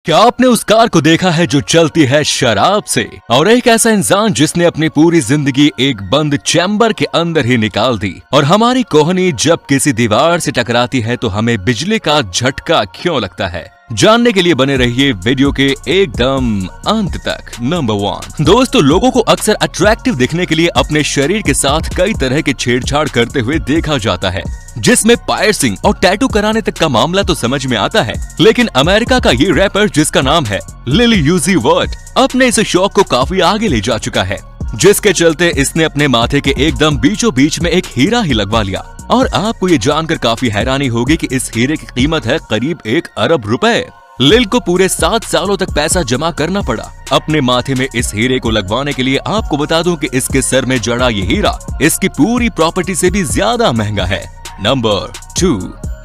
क्या आपने उस कार को देखा है जो चलती है शराब से, और एक ऐसा इंसान जिसने अपनी पूरी जिंदगी एक बंद चैम्बर के अंदर ही निकाल दी। और हमारी कोहनी जब किसी दीवार से टकराती है तो हमें बिजली का झटका क्यों लगता है? जानने के लिए बने रहिए वीडियो के एकदम अंत तक। नंबर 1, दोस्तों लोगों को अक्सर अट्रैक्टिव दिखने के लिए अपने शरीर के साथ कई तरह के छेड़छाड़ करते हुए देखा जाता है, जिसमें पायर्सिंग और टैटू कराने तक का मामला तो समझ में आता है। लेकिन अमेरिका का ये रैपर जिसका नाम है लिल यूजी वर्ट अपने इस शौक को काफी आगे ले जा चुका है, जिसके चलते इसने अपने माथे के एकदम बीचों बीच में एक हीरा ही लगवा लिया। और आपको ये जानकर काफी हैरानी होगी कि इस हीरे की कीमत है करीब 1 अरब रुपए। लिल को पूरे 7 सालों तक पैसा जमा करना पड़ा अपने माथे में इस हीरे को लगवाने के लिए। आपको बता दूं कि इसके सर में जड़ा ये हीरा इसकी पूरी प्रॉपर्टी से भी ज्यादा महंगा है। नंबर 2,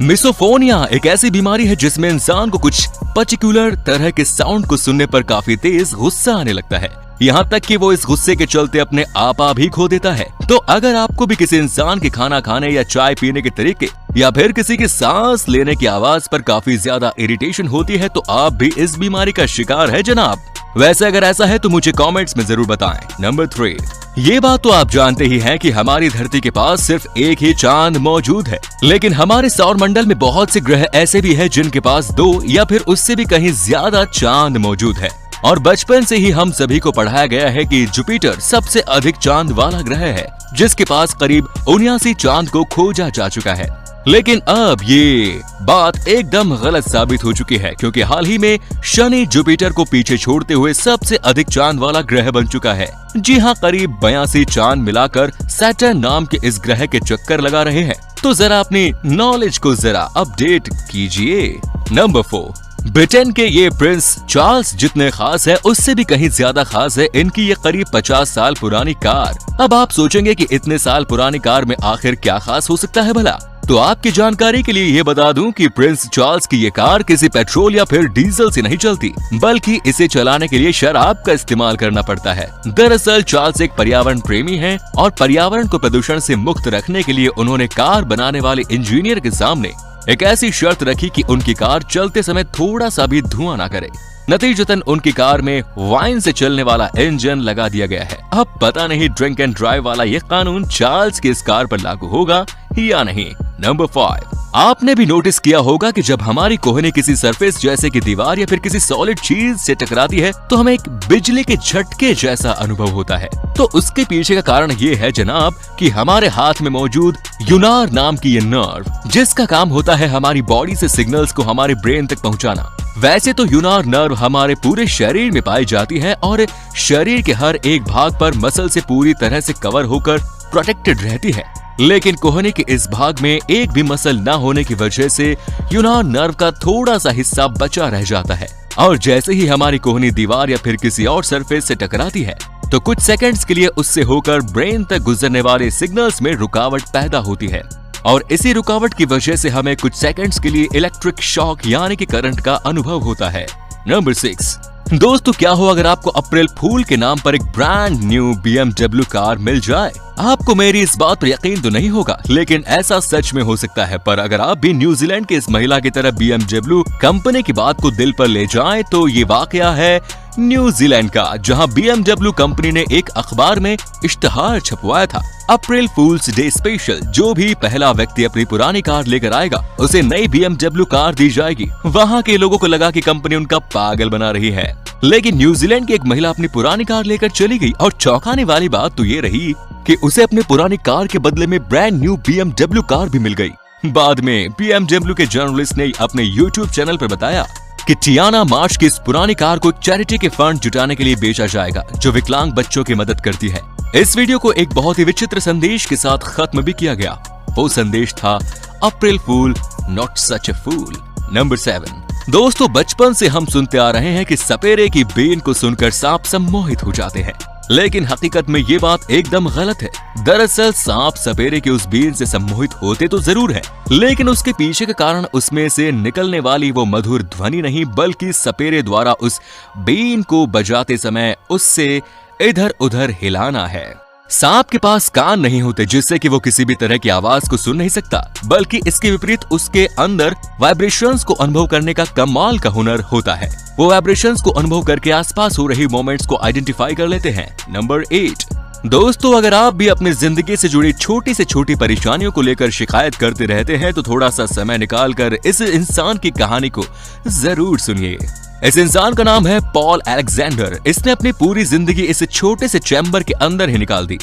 मिसोफोनिया एक ऐसी बीमारी है जिसमें इंसान को कुछ पर्टिकुलर तरह के साउंड को सुनने पर काफी तेज गुस्सा आने लगता है, यहाँ तक कि वो इस गुस्से के चलते अपने आपा भी खो देता है। तो अगर आपको भी किसी इंसान के खाना खाने या चाय पीने के तरीके या फिर किसी की सांस लेने की आवाज पर काफी ज्यादा इरिटेशन होती है तो आप भी इस बीमारी का शिकार है जनाब। वैसे अगर ऐसा है तो मुझे कमेंट्स में जरूर बताएं। नंबर 3, ये बात तो आप जानते ही हैं कि हमारी धरती के पास सिर्फ एक ही चांद मौजूद है, लेकिन हमारे सौर मंडल में बहुत से ग्रह ऐसे भी हैं जिनके पास 2 या फिर उससे भी कहीं ज्यादा चांद मौजूद है। और बचपन से ही हम सभी को पढ़ाया गया है कि जुपिटर सबसे अधिक चांद वाला ग्रह है, जिसके पास करीब 79 चांद को खोजा जा चुका है। लेकिन अब ये बात एकदम गलत साबित हो चुकी है, क्योंकि हाल ही में शनि जुपिटर को पीछे छोड़ते हुए सबसे अधिक चांद वाला ग्रह बन चुका है। जी हाँ, करीब 82 चांद मिलाकर सैटर्न नाम के इस ग्रह के चक्कर लगा रहे हैं। तो जरा अपनी नॉलेज को जरा अपडेट कीजिए। नंबर 4, ब्रिटेन के ये प्रिंस चार्ल्स जितने खास है उससे भी कहीं ज्यादा खास है इनकी ये करीब 50 साल पुरानी कार। अब आप सोचेंगे कि इतने साल पुरानी कार में आखिर क्या खास हो सकता है भला? तो आपकी जानकारी के लिए ये बता दूं कि प्रिंस चार्ल्स की ये कार किसी पेट्रोल या फिर डीजल से नहीं चलती, बल्कि इसे चलाने के लिए शराब का इस्तेमाल करना पड़ता है। दरअसल चार्ल्स एक पर्यावरण प्रेमी हैं और पर्यावरण को प्रदूषण से मुक्त रखने के लिए उन्होंने कार बनाने वाले इंजीनियर के सामने एक ऐसी शर्त रखी कि उनकी कार चलते समय थोड़ा सा भी धुआं ना करे। नतीजतन उनकी कार में वाइन से चलने वाला इंजन लगा दिया गया है। अब पता नहीं ड्रिंक एंड ड्राइव वाला ये कानून चार्ल्स की इस कार पर लागू होगा या नहीं। नंबर 5, आपने भी नोटिस किया होगा कि जब हमारी कोहनी किसी सरफेस जैसे कि दीवार या फिर किसी सॉलिड चीज से टकराती है तो हमें एक बिजली के झटके जैसा अनुभव होता है। तो उसके पीछे का कारण ये है जनाब कि हमारे हाथ में मौजूद यूनार नाम की ये नर्व, जिसका काम होता है हमारी बॉडी से सिग्नल्स को हमारे ब्रेन तक पहुंचाना। वैसे तो यूनार नर्व हमारे पूरे शरीर में पाई जाती है और शरीर के हर एक भाग पर मसल से पूरी तरह से कवर होकर प्रोटेक्टेड रहती है, लेकिन कोहनी के इस भाग में एक भी मसल न होने की वजह से यूनार नर्व का थोड़ा सा हिस्सा बचा रह जाता है। और जैसे ही हमारी कोहनी दीवार या फिर किसी और सरफेस से टकराती है तो कुछ सेकंड्स के लिए उससे होकर ब्रेन तक गुजरने वाले सिग्नल्स में रुकावट पैदा होती है, और इसी रुकावट की वजह से हमें कुछ सेकंड्स के लिए इलेक्ट्रिक शॉक यानी कि करंट का अनुभव होता है। नंबर 6, दोस्तों क्या हो अगर आपको अप्रैल फूल के नाम पर एक ब्रांड न्यू BMW कार मिल जाए? आपको मेरी इस बात पर यकीन तो नहीं होगा, लेकिन ऐसा सच में हो सकता है। पर अगर आप भी न्यूजीलैंड के इस महिला की तरह BMW कंपनी की बात को दिल पर ले जाएं, तो ये वाकया है न्यूजीलैंड का, जहां BMW कंपनी ने एक अखबार में इश्तहार छपवाया था, अप्रैल फूल्स डे स्पेशल। जो भी पहला व्यक्ति अपनी पुरानी कार लेकर आएगा उसे नई BMW कार दी जाएगी। वहां के लोगों को लगा कि कंपनी उनका पागल बना रही है, लेकिन न्यूजीलैंड की एक महिला अपनी पुरानी कार लेकर चली गई। और चौंकाने वाली बात तो ये रही कि उसे अपनी पुरानी कार के बदले में ब्रांड न्यू BMW कार भी मिल गई। बाद में BMW के जर्नलिस्ट ने अपने YouTube चैनल पर बताया कि टियाना मार्च की इस पुरानी कार को चैरिटी के फंड जुटाने के लिए बेचा जाएगा, जो विकलांग बच्चों की मदद करती है। इस वीडियो को एक बहुत ही विचित्र संदेश के साथ खत्म भी किया गया। वो संदेश था अप्रैल फूल not such A fool. Number 7, दोस्तों बचपन से हम सुनते आ रहे हैं कि सपेरे की बीन को सुनकर सांप सम्मोहित हो जाते हैं, लेकिन हकीकत में ये बात एकदम गलत है। दरअसल सांप सपेरे की उस बीन से सम्मोहित होते तो जरूर है, लेकिन उसके पीछे का कारण उसमें से निकलने वाली वो मधुर ध्वनि नहीं, बल्कि सपेरे द्वारा उस बीन को बजाते समय उससे इधर उधर हिलाना है। सांप के पास कान नहीं होते जिससे कि वो किसी भी तरह की आवाज को सुन नहीं सकता, बल्कि इसके विपरीत उसके अंदर वाइब्रेशंस को अनुभव करने का कमाल का हुनर होता है। वो वाइब्रेशंस को अनुभव करके आसपास हो रही मोमेंट्स को आइडेंटिफाई कर लेते हैं। नंबर 8, दोस्तों अगर आप भी अपनी जिंदगी से जुड़ी छोटी से छोटी परेशानियों को लेकर शिकायत करते रहते हैं तो थोड़ा सा समय निकालकर इस इंसान की कहानी को जरूर सुनिए। इस इंसान का नाम है पॉल अलेक्जेंडर। इसने अपनी पूरी जिंदगी इस छोटे से चैम्बर के अंदर ही निकाल दी।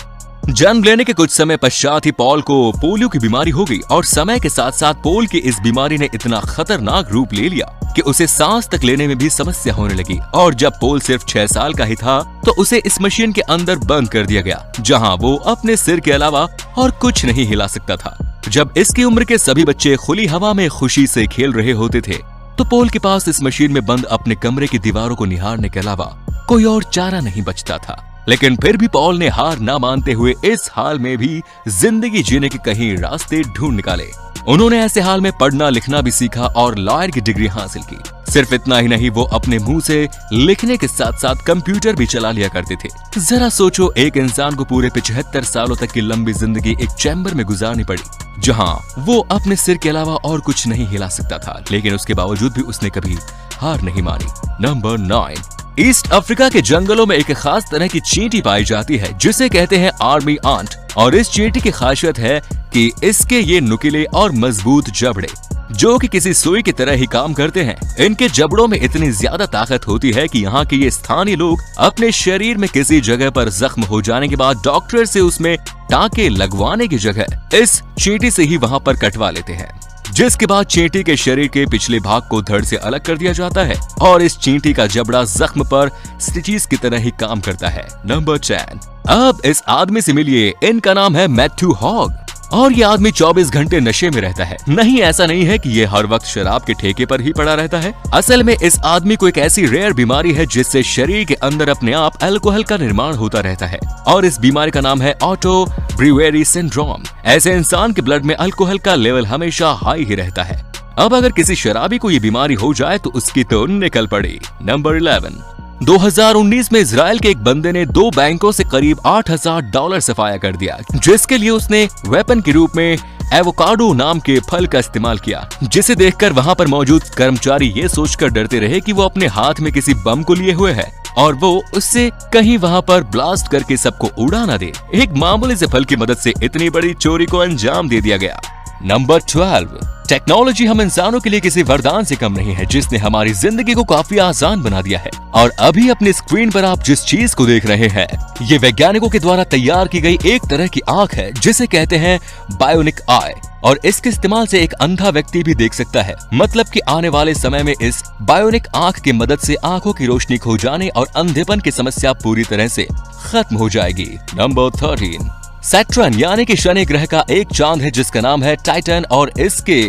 जन्म लेने के कुछ समय पश्चात ही पॉल को पोलियो की बीमारी हो गई और समय के साथ साथ पॉल की इस बीमारी ने इतना खतरनाक रूप ले लिया कि उसे सांस तक लेने में भी समस्या होने लगी। और जब पॉल सिर्फ 6 साल का ही था तो उसे इस मशीन के अंदर बंद कर दिया गया, जहां वो अपने सिर के अलावा और कुछ नहीं हिला सकता था। जब इसकी उम्र के सभी बच्चे खुली हवा में खुशी से खेल रहे होते थे तो पॉल के पास इस मशीन में बंद अपने कमरे की दीवारों को निहारने के अलावा कोई और चारा नहीं बचता था। लेकिन फिर भी पॉल ने हार ना मानते हुए इस हाल में भी जिंदगी जीने के कहीं रास्ते ढूंढ निकाले। उन्होंने ऐसे हाल में पढ़ना लिखना भी सीखा और लॉयर की डिग्री हासिल की। सिर्फ इतना ही नहीं, वो अपने मुंह से लिखने के साथ साथ कंप्यूटर भी चला लिया करते थे। जरा सोचो, एक इंसान को पूरे 75 सालों तक की लंबी जिंदगी एक चैम्बर में गुजारनी पड़ी, जहां वो अपने सिर के अलावा और कुछ नहीं हिला सकता था, लेकिन उसके बावजूद भी उसने कभी हार नहीं मानी। नंबर 9, ईस्ट अफ्रीका के जंगलों में एक खास तरह की चींटी पाई जाती है जिसे कहते हैं आर्मी आंट। और इस चींटी की खासियत है कि इसके ये नुकीले और मजबूत जबड़े जो कि किसी सुई की तरह ही काम करते हैं। इनके जबड़ों में इतनी ज्यादा ताकत होती है कि यहाँ के ये स्थानीय लोग अपने शरीर में किसी जगह पर जख्म हो जाने के बाद डॉक्टर से उसमें टांके लगवाने की जगह इस चींटी से ही वहाँ पर कटवा लेते हैं, जिसके बाद चींटी के शरीर के पिछले भाग को धड़ से अलग कर दिया जाता है और इस चींटी का जबड़ा जख्म पर स्टिचेस की तरह ही काम करता है। नंबर 10, अब इस आदमी से मिलिए। इनका नाम है मैथ्यू हॉग और ये आदमी 24 घंटे नशे में रहता है। नहीं, ऐसा नहीं है कि ये हर वक्त शराब के ठेके पर ही पड़ा रहता है। असल में इस आदमी को एक ऐसी रेयर बीमारी है जिससे शरीर के अंदर अपने आप अल्कोहल का निर्माण होता रहता है और इस बीमारी का नाम है ऑटो ब्रूवेरी सिंड्रोम। ऐसे इंसान के ब्लड में अल्कोहल का लेवल हमेशा हाई ही रहता है। अब अगर किसी शराबी को ये बीमारी हो जाए तो उसकी तो निकल पड़ी। नंबर 11, 2019 में इजराइल के एक बंदे ने 2 बैंकों से करीब $8,000 सफाया कर दिया, जिसके लिए उसने वेपन के रूप में एवोकाडो नाम के फल का इस्तेमाल किया, जिसे देखकर वहां पर मौजूद कर्मचारी ये सोचकर डरते रहे कि वो अपने हाथ में किसी बम को लिए हुए है और वो उससे कहीं वहां पर ब्लास्ट करके सबको उड़ा ना दे। एक मामूली से फल की मदद से इतनी बड़ी चोरी को अंजाम दे दिया गया। नंबर 12, टेक्नोलॉजी हम इंसानों के लिए किसी वरदान से कम नहीं है जिसने हमारी जिंदगी को काफी आसान बना दिया है। और अभी अपनी स्क्रीन पर आप जिस चीज को देख रहे हैं ये वैज्ञानिकों के द्वारा तैयार की गई एक तरह की आंख है जिसे कहते हैं बायोनिक आई, और इसके इस्तेमाल से एक अंधा व्यक्ति भी देख सकता है। मतलब कि आने वाले समय में इस बायोनिक आंख की मदद से आंखों की रोशनी खो जाने और अंधेपन की समस्या पूरी तरह से खत्म हो जाएगी। नंबर 13, सैटर्न यानी कि शनि ग्रह का एक चांद है जिसका नाम है टाइटन और इसके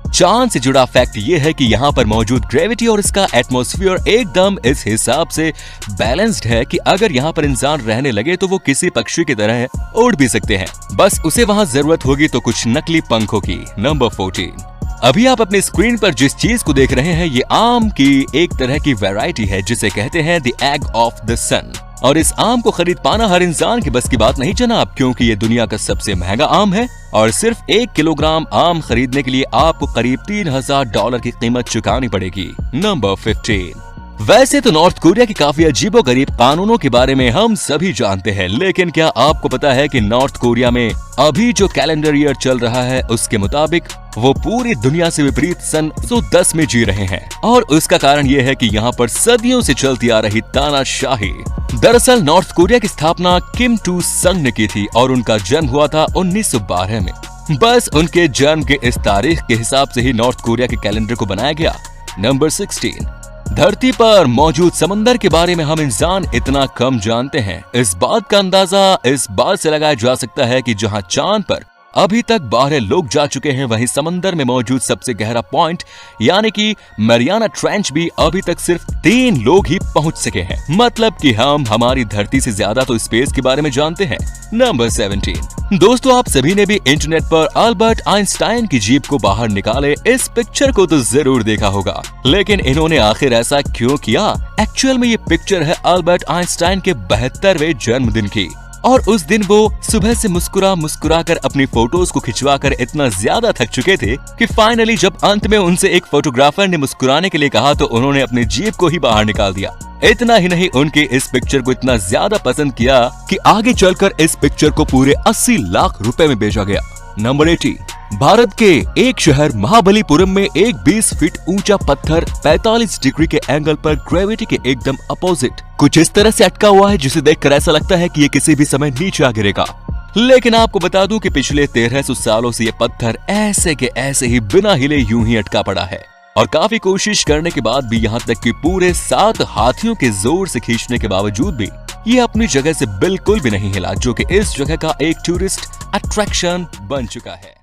चांद से जुड़ा फैक्ट ये है कि यहाँ पर मौजूद ग्रेविटी और इसका एटमॉस्फेयर एकदम इस हिसाब से बैलेंस्ड है कि अगर यहाँ पर इंसान रहने लगे तो वो किसी पक्षी की तरह उड़ भी सकते हैं, बस उसे वहाँ जरूरत होगी तो कुछ नकली पंखों की। नंबर 14, अभी आप अपनी स्क्रीन पर जिस चीज को देख रहे हैं ये आम की एक तरह की वैरायटी है जिसे कहते हैं द एग ऑफ द सन। और इस आम को खरीद पाना हर इंसान की बस की बात नहीं जनाब, क्योंकि ये दुनिया का सबसे महंगा आम है और सिर्फ 1 किलोग्राम आम खरीदने के लिए आपको करीब $3,000 की कीमत चुकानी पड़ेगी। नंबर 15, वैसे तो नॉर्थ कोरिया की काफी अजीबोगरीब कानूनों के बारे में हम सभी जानते हैं, लेकिन क्या आपको पता है कि नॉर्थ कोरिया में अभी जो कैलेंडर ईयर चल रहा है उसके मुताबिक वो पूरी दुनिया से विपरीत सन 1910 में जी रहे हैं। और उसका कारण ये है कि यहाँ पर सदियों से चलती आ रही तानाशाही। दरअसल नॉर्थ कोरिया की स्थापना किम टू संग ने की थी और उनका जन्म हुआ था 1912 में। बस उनके जन्म के इस तारीख के हिसाब से ही नॉर्थ कोरिया के कैलेंडर को बनाया गया। नंबर 16, धरती पर मौजूद समंदर के बारे में हम इंसान इतना कम जानते हैं। इस बात का अंदाजा इस बात से लगाया जा सकता है कि जहां चांद पर अभी तक 12 लोग जा चुके हैं, वहीं समंदर में मौजूद सबसे गहरा पॉइंट यानी कि मैरियाना ट्रेंच भी अभी तक सिर्फ 3 लोग ही पहुंच सके हैं। मतलब कि हम हमारी धरती से ज्यादा तो स्पेस के बारे में जानते हैं। नंबर 17, दोस्तों आप सभी ने भी इंटरनेट पर अल्बर्ट आइंस्टाइन की जीभ को बाहर निकाले इस पिक्चर को तो जरूर देखा होगा, लेकिन इन्होंने आखिर ऐसा क्यों किया? एक्चुअल में ये पिक्चर है अल्बर्ट आइंस्टाइन के 72वें जन्मदिन की। और उस दिन वो सुबह से मुस्कुरा कर अपनी फोटोज को खिंचवा कर इतना ज्यादा थक चुके थे कि फाइनली जब अंत में उनसे एक फोटोग्राफर ने मुस्कुराने के लिए कहा तो उन्होंने अपनी जेब को ही बाहर निकाल दिया। इतना ही नहीं, उनके इस पिक्चर को इतना ज्यादा पसंद किया कि आगे चलकर इस पिक्चर को पूरे 80 लाख रुपए में बेचा गया। नंबर 80, भारत के एक शहर महाबलीपुरम में एक 20 फीट ऊंचा पत्थर 45 डिग्री के एंगल पर ग्रेविटी के एकदम अपोजिट कुछ इस तरह से अटका हुआ है जिसे देखकर ऐसा लगता है कि ये किसी भी समय नीचे आ गिरेगा। लेकिन आपको बता दूं कि पिछले 1300 सालों से ये पत्थर ऐसे के ऐसे ही बिना हिले यूं ही अटका पड़ा है और काफी कोशिश करने के बाद भी, यहाँ तक कि पूरे 7 हाथियों के जोर से खींचने के बावजूद भी ये अपनी जगह से बिल्कुल भी नहीं हिला, जो कि इस जगह का एक टूरिस्ट अट्रैक्शन बन चुका है।